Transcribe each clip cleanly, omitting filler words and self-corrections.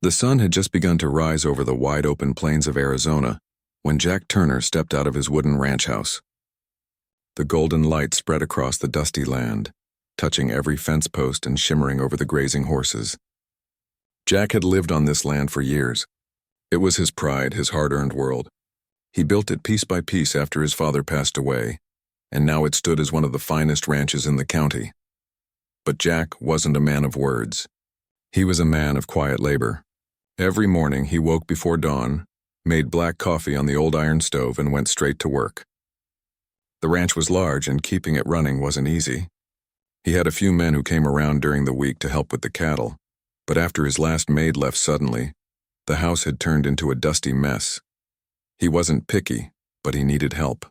The sun had just begun to rise over the wide-open plains of Arizona when Jack Turner stepped out of his wooden ranch house. The golden light spread across the dusty land, touching every fence post and shimmering over the grazing horses. Jack had lived on this land for years. It was his pride, his hard-earned world. He built it piece by piece after his father passed away, and now it stood as one of the finest ranches in the county. But Jack wasn't a man of words. He was a man of quiet labor. Every morning he woke before dawn, made black coffee on the old iron stove, and went straight to work. The ranch was large, and keeping it running wasn't easy. He had a few men who came around during the week to help with the cattle, but after his last maid left suddenly, the house had turned into a dusty mess. He wasn't picky, but he needed help.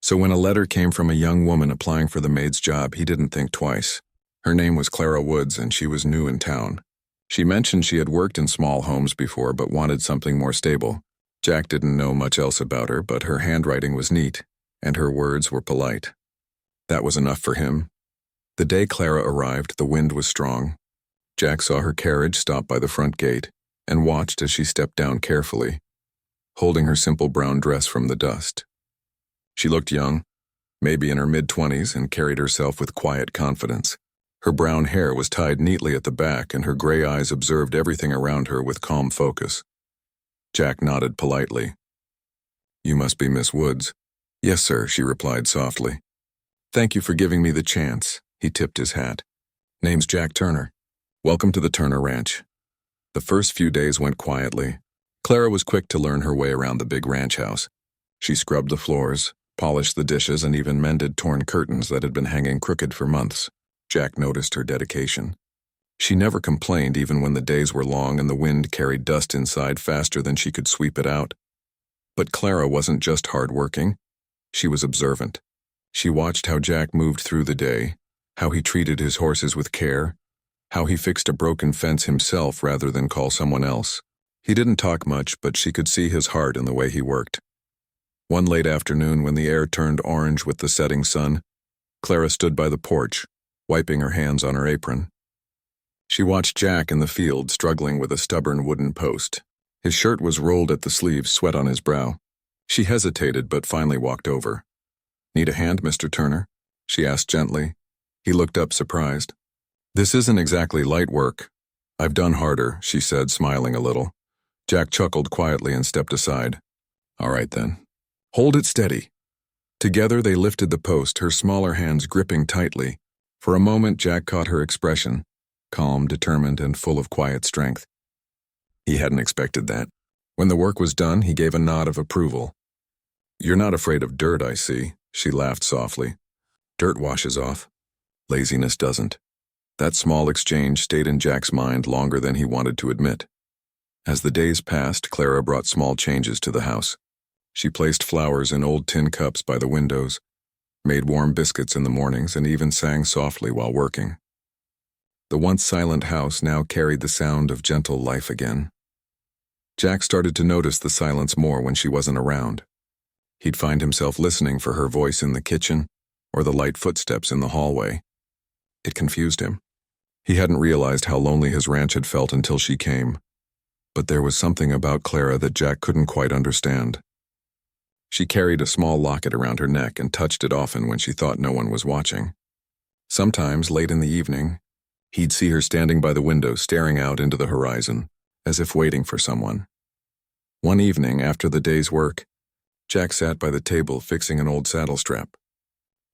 So when a letter came from a young woman applying for the maid's job, he didn't think twice. Her name was Clara Woods, and she was new in town. She mentioned she had worked in small homes before but wanted something more stable. Jack didn't know much else about her, but her handwriting was neat, and her words were polite. That was enough for him. The day Clara arrived, the wind was strong. Jack saw her carriage stop by the front gate and watched as she stepped down carefully, holding her simple brown dress from the dust. She looked young, maybe in her mid-20s, and carried herself with quiet confidence. Her brown hair was tied neatly at the back, and her gray eyes observed everything around her with calm focus. Jack nodded politely. "You must be Miss Woods." "Yes, sir," she replied softly. "Thank you for giving me the chance." He tipped his hat. "Name's Jack Turner. Welcome to the Turner Ranch." The first few days went quietly. Clara was quick to learn her way around the big ranch house. She scrubbed the floors, polished the dishes, and even mended torn curtains that had been hanging crooked for months. Jack noticed her dedication. She never complained even when the days were long and the wind carried dust inside faster than she could sweep it out. But Clara wasn't just hard-working. She was observant. She watched how Jack moved through the day, how he treated his horses with care, how he fixed a broken fence himself rather than call someone else. He didn't talk much, but she could see his heart in the way he worked. One late afternoon, when the air turned orange with the setting sun, Clara stood by the porch, wiping her hands on her apron. She watched Jack in the field struggling with a stubborn wooden post. His shirt was rolled at the sleeves, sweat on his brow. She hesitated but finally walked over. "Need a hand, Mr. Turner?" she asked gently. He looked up surprised. "This isn't exactly light work. I've done harder," she said, smiling a little. Jack chuckled quietly and stepped aside. "All right then. Hold it steady." Together they lifted the post, her smaller hands gripping tightly. For a moment Jack caught her expression, calm, determined, and full of quiet strength. He hadn't expected that. When the work was done, he gave a nod of approval. "You're not afraid of dirt, I see," she laughed softly. "Dirt washes off. Laziness doesn't." That small exchange stayed in Jack's mind longer than he wanted to admit. As the days passed, Clara brought small changes to the house. She placed flowers in old tin cups by the windows, made warm biscuits in the mornings, and even sang softly while working. The once silent house now carried the sound of gentle life again. Jack started to notice the silence more when she wasn't around. He'd find himself listening for her voice in the kitchen or the light footsteps in the hallway. It confused him. He hadn't realized how lonely his ranch had felt until she came. But there was something about Clara that Jack couldn't quite understand. She carried a small locket around her neck and touched it often when she thought no one was watching. Sometimes, late in the evening, he'd see her standing by the window staring out into the horizon, as if waiting for someone. One evening, after the day's work, Jack sat by the table fixing an old saddle strap.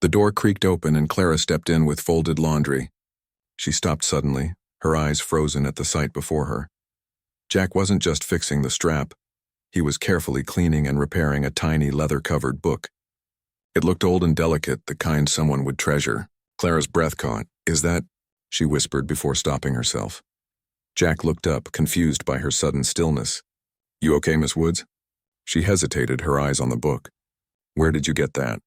The door creaked open and Clara stepped in with folded laundry. She stopped suddenly, her eyes frozen at the sight before her. Jack wasn't just fixing the strap. He was carefully cleaning and repairing a tiny leather-covered book. It looked old and delicate, the kind someone would treasure. Clara's breath caught. "Is that—" she whispered before stopping herself. Jack looked up, confused by her sudden stillness. "You okay, Miss Woods?" She hesitated, her eyes on the book. "Where did you get that?"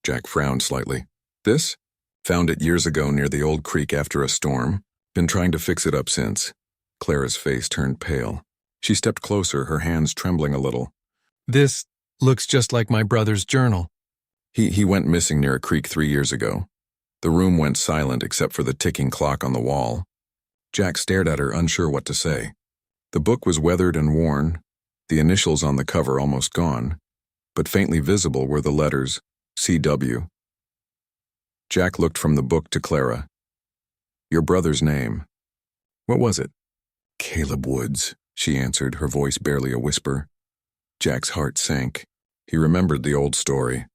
Jack frowned slightly. "This? Found it years ago near the old creek after a storm. Been trying to fix it up since." Clara's face turned pale. She stepped closer, her hands trembling a little. "This looks just like my brother's journal." He went missing near a creek 3 years ago. The room went silent except for the ticking clock on the wall. Jack stared at her, unsure what to say. The book was weathered and worn, the initials on the cover almost gone, but faintly visible were the letters CW. Jack looked from the book to Clara. "Your brother's name. What was it?" "Caleb Woods," she answered, her voice barely a whisper. Jack's heart sank. He remembered the old story.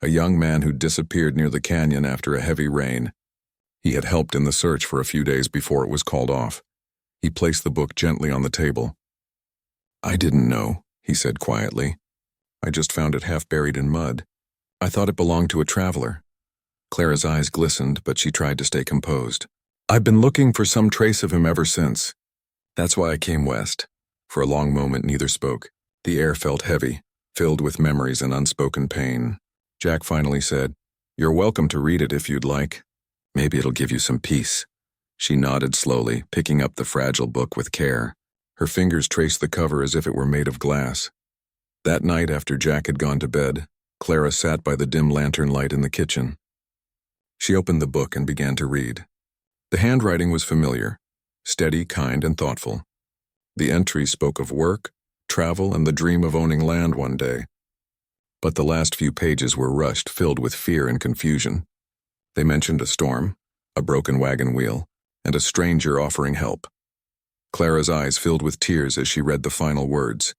A young man who disappeared near the canyon after a heavy rain. He had helped in the search for a few days before it was called off. He placed the book gently on the table. "I didn't know," he said quietly. "I just found it half buried in mud. I thought it belonged to a traveler." Clara's eyes glistened, but she tried to stay composed. "I've been looking for some trace of him ever since. That's why I came west." For a long moment neither spoke. The air felt heavy, filled with memories and unspoken pain. Jack finally said, "You're welcome to read it if you'd like. Maybe it'll give you some peace." She nodded slowly, picking up the fragile book with care. Her fingers traced the cover as if it were made of glass. That night, after Jack had gone to bed, Clara sat by the dim lantern light in the kitchen. She opened the book and began to read. The handwriting was familiar, steady, kind, and thoughtful. The entries spoke of work, travel, and the dream of owning land one day. But the last few pages were rushed, filled with fear and confusion. They mentioned a storm, a broken wagon wheel, and a stranger offering help. Clara's eyes filled with tears as she read the final words.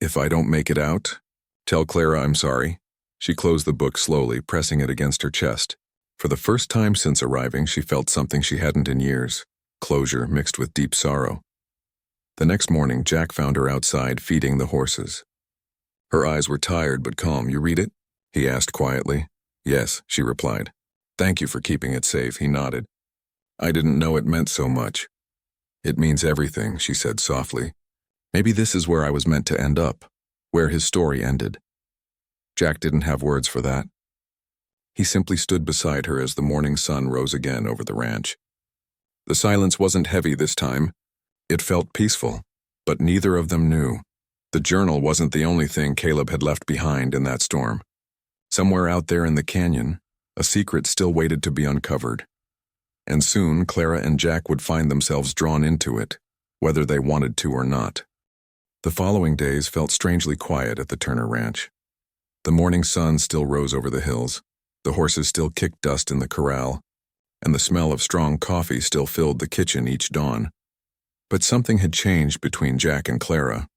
"If I don't make it out, tell Clara I'm sorry." She closed the book slowly, pressing it against her chest. For the first time since arriving, she felt something she hadn't in years, closure mixed with deep sorrow. The next morning, Jack found her outside feeding the horses. Her eyes were tired but calm. "You read it?" he asked quietly. "Yes," she replied. "Thank you for keeping it safe," he nodded. "I didn't know it meant so much." "It means everything," she said softly. "Maybe this is where I was meant to end up, where his story ended." Jack didn't have words for that. He simply stood beside her as the morning sun rose again over the ranch. The silence wasn't heavy this time. It felt peaceful, but neither of them knew. The journal wasn't the only thing Caleb had left behind in that storm. Somewhere out there in the canyon, a secret still waited to be uncovered. And soon, Clara and Jack would find themselves drawn into it, whether they wanted to or not. The following days felt strangely quiet at the Turner Ranch. The morning sun still rose over the hills. The horses still kicked dust in the corral, and the smell of strong coffee still filled the kitchen each dawn. But something had changed between Jack and Clara.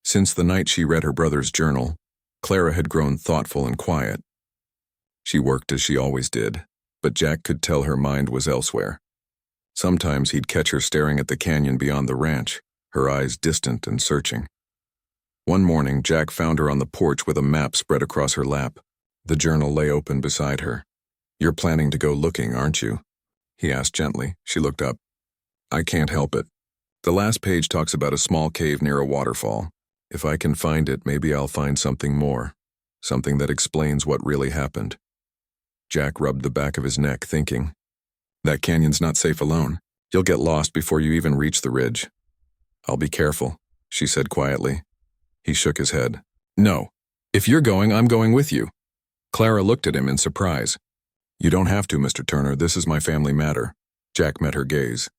Since the night she read her brother's journal, Clara had grown thoughtful and quiet. She worked as she always did, but Jack could tell her mind was elsewhere. Sometimes he'd catch her staring at the canyon beyond the ranch, her eyes distant and searching. One morning, Jack found her on the porch with a map spread across her lap. The journal lay open beside her. "You're planning to go looking, aren't you?" he asked gently. She looked up. "I can't help it. The last page talks about a small cave near a waterfall. If I can find it, maybe I'll find something more, something that explains what really happened." Jack rubbed the back of his neck, thinking, "That canyon's not safe alone. You'll get lost before you even reach the ridge." "I'll be careful," she said quietly. He shook his head. "No. If you're going, I'm going with you." Clara looked at him in surprise. "You don't have to, Mr. Turner. This is my family matter." Jack met her gaze.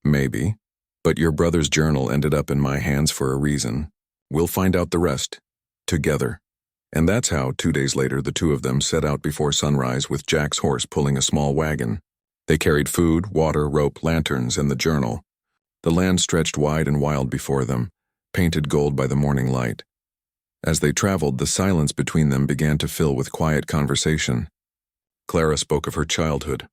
"Maybe, but your brother's journal ended up in my hands for a reason. We'll find out the rest, together." And that's how, 2 days later, the two of them set out before sunrise with Jack's horse pulling a small wagon. They carried food, water, rope, lanterns, and the journal. The land stretched wide and wild before them, painted gold by the morning light. As they traveled, the silence between them began to fill with quiet conversation. Clara spoke of her childhood,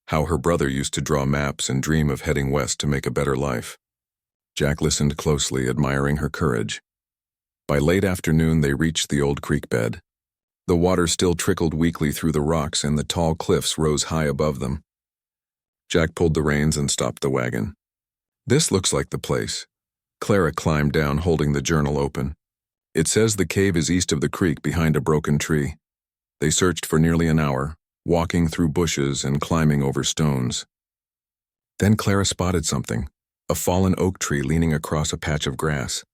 how her brother used to draw maps and dream of heading west to make a better life. Jack listened closely, admiring her courage. By late afternoon, they reached the old creek bed. The water still trickled weakly through the rocks, and the tall cliffs rose high above them. Jack pulled the reins and stopped the wagon. "This looks like the place." Clara climbed down, holding the journal open. "It says the cave is east of the creek behind a broken tree." They searched for nearly an hour, walking through bushes and climbing over stones. Then Clara spotted something, a fallen oak tree leaning across a patch of grass.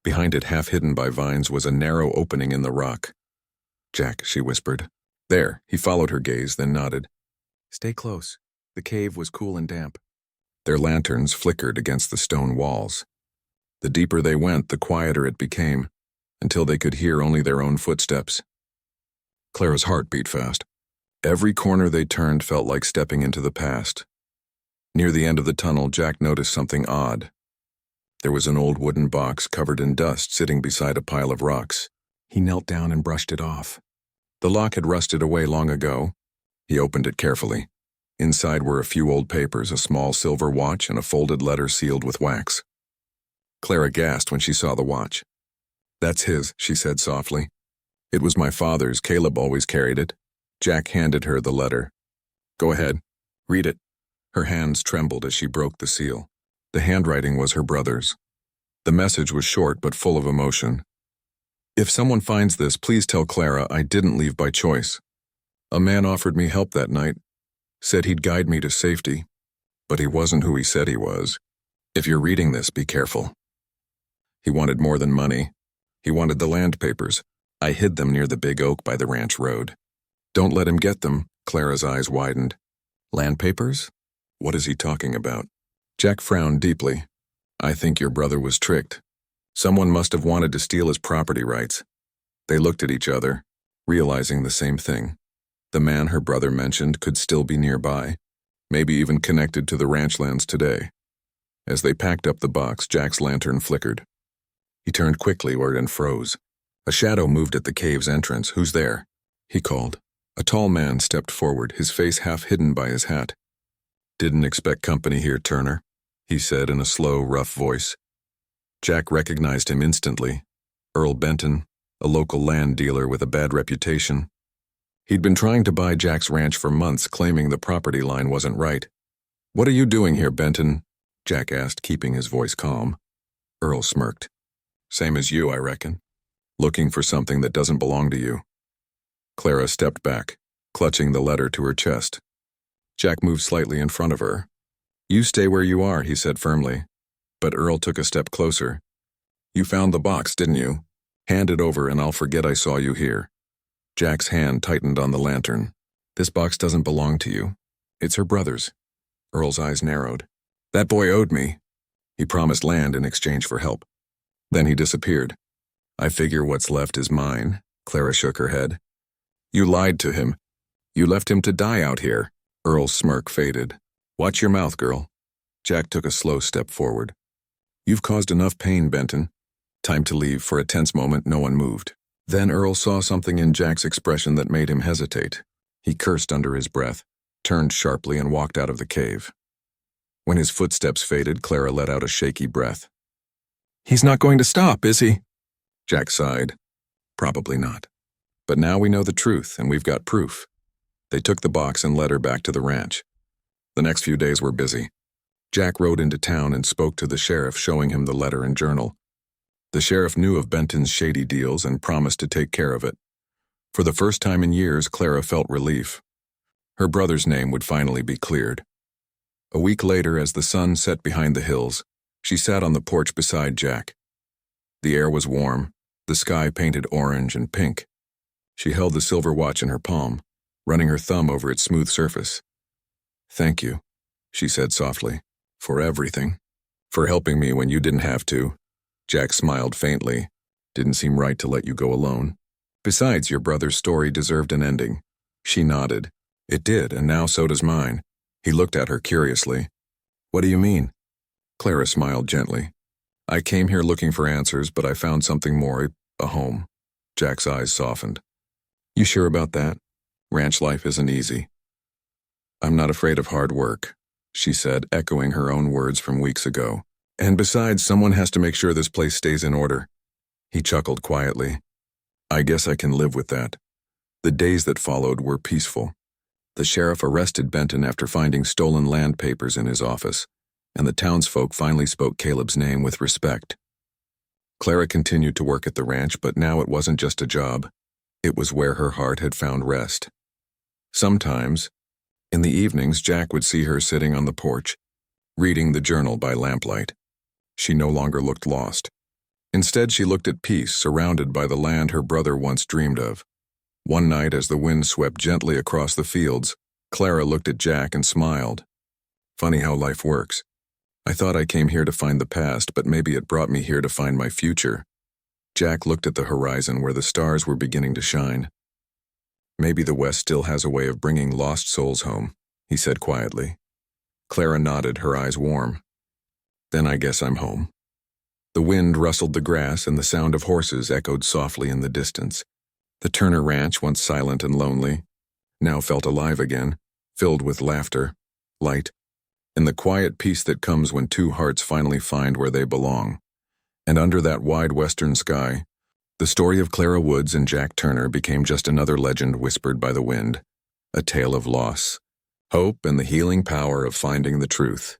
Behind it, half hidden by vines, was a narrow opening in the rock. "Jack," she whispered. "There." He followed her gaze, then nodded. "Stay close." The cave was cool and damp. Their lanterns flickered against the stone walls. The deeper they went, the quieter it became, until they could hear only their own footsteps. Clara's heart beat fast. Every corner they turned felt like stepping into the past. Near the end of the tunnel, Jack noticed something odd. There was an old wooden box covered in dust sitting beside a pile of rocks. He knelt down and brushed it off. The lock had rusted away long ago. He opened it carefully. Inside were a few old papers, a small silver watch, and a folded letter sealed with wax. Clara gasped when she saw the watch. "That's his," she said softly. "It was my father's. Caleb always carried it." Jack handed her the letter. "Go ahead. Read it." Her hands trembled as she broke the seal. The handwriting was her brother's. The message was short but full of emotion. "If someone finds this, please tell Clara I didn't leave by choice. A man offered me help that night, said he'd guide me to safety, but he wasn't who he said he was. If you're reading this, be careful. He wanted more than money. He wanted the land papers. I hid them near the big oak by the ranch road. Don't let him get them." Clara's eyes widened. "Land papers? What is he talking about?" Jack frowned deeply. "I think your brother was tricked. Someone must have wanted to steal his property rights." They looked at each other, realizing the same thing. The man her brother mentioned could still be nearby, maybe even connected to the ranch lands today. As they packed up the box, Jack's lantern flickered. He turned quickly and froze. A shadow moved at the cave's entrance. "Who's there?" he called. A tall man stepped forward, his face half hidden by his hat. "Didn't expect company here, Turner," he said in a slow, rough voice. Jack recognized him instantly. Earl Benton, a local land dealer with a bad reputation. He'd been trying to buy Jack's ranch for months, claiming the property line wasn't right. "What are you doing here, Benton?" Jack asked, keeping his voice calm. Earl smirked. "Same as you, I reckon. Looking for something that doesn't belong to you." Clara stepped back, clutching the letter to her chest. Jack moved slightly in front of her. "You stay where you are," he said firmly. But Earl took a step closer. "You found the box, didn't you? Hand it over and I'll forget I saw you here." Jack's hand tightened on the lantern. "This box doesn't belong to you. It's her brother's." Earl's eyes narrowed. "That boy owed me. He promised land in exchange for help. Then he disappeared. I figure what's left is mine." Clara shook her head. "You lied to him. You left him to die out here." Earl's smirk faded. "Watch your mouth, girl." Jack took a slow step forward. "You've caused enough pain, Benton. Time to leave." For a tense moment, no one moved. Then Earl saw something in Jack's expression that made him hesitate. He cursed under his breath, turned sharply, and walked out of the cave. When his footsteps faded, Clara let out a shaky breath. "He's not going to stop, is he?" Jack sighed. "Probably not. But now we know the truth, and we've got proof." They took the box and led her back to the ranch. The next few days were busy. Jack rode into town and spoke to the sheriff, showing him the letter and journal. The sheriff knew of Benton's shady deals and promised to take care of it. For the first time in years, Clara felt relief. Her brother's name would finally be cleared. A week later, as the sun set behind the hills, she sat on the porch beside Jack. The air was warm, the sky painted orange and pink. She held the silver watch in her palm, running her thumb over its smooth surface. "Thank you," she said softly, "for everything. For helping me when you didn't have to." Jack smiled faintly. "Didn't seem right to let you go alone. Besides, your brother's story deserved an ending." She nodded. "It did, and now so does mine." He looked at her curiously. "What do you mean?" Clara smiled gently. "I came here looking for answers, but I found something more, a home." Jack's eyes softened. "You sure about that? Ranch life isn't easy." "I'm not afraid of hard work," she said, echoing her own words from weeks ago. "And besides, someone has to make sure this place stays in order." He chuckled quietly. "I guess I can live with that." The days that followed were peaceful. The sheriff arrested Benton after finding stolen land papers in his office, and the townsfolk finally spoke Caleb's name with respect. Clara continued to work at the ranch, but now it wasn't just a job. It was where her heart had found rest. Sometimes, in the evenings, Jack would see her sitting on the porch, reading the journal by lamplight. She no longer looked lost. Instead, she looked at peace, surrounded by the land her brother once dreamed of. One night, as the wind swept gently across the fields, Clara looked at Jack and smiled. "Funny how life works. I thought I came here to find the past, but maybe it brought me here to find my future. Jack looked at the horizon where the stars were beginning to shine. Maybe the West still has a way of bringing lost souls home, he said quietly. Clara nodded, her eyes warm. Then I guess I'm home. The wind rustled the grass and the sound of horses echoed softly in the distance. The Turner Ranch, once silent and lonely, now felt alive again, filled with laughter, light, and the quiet peace that comes when two hearts finally find where they belong. And under that wide western sky, the story of Clara Woods and Jack Turner became just another legend whispered by the wind, a tale of loss, hope, and the healing power of finding the truth.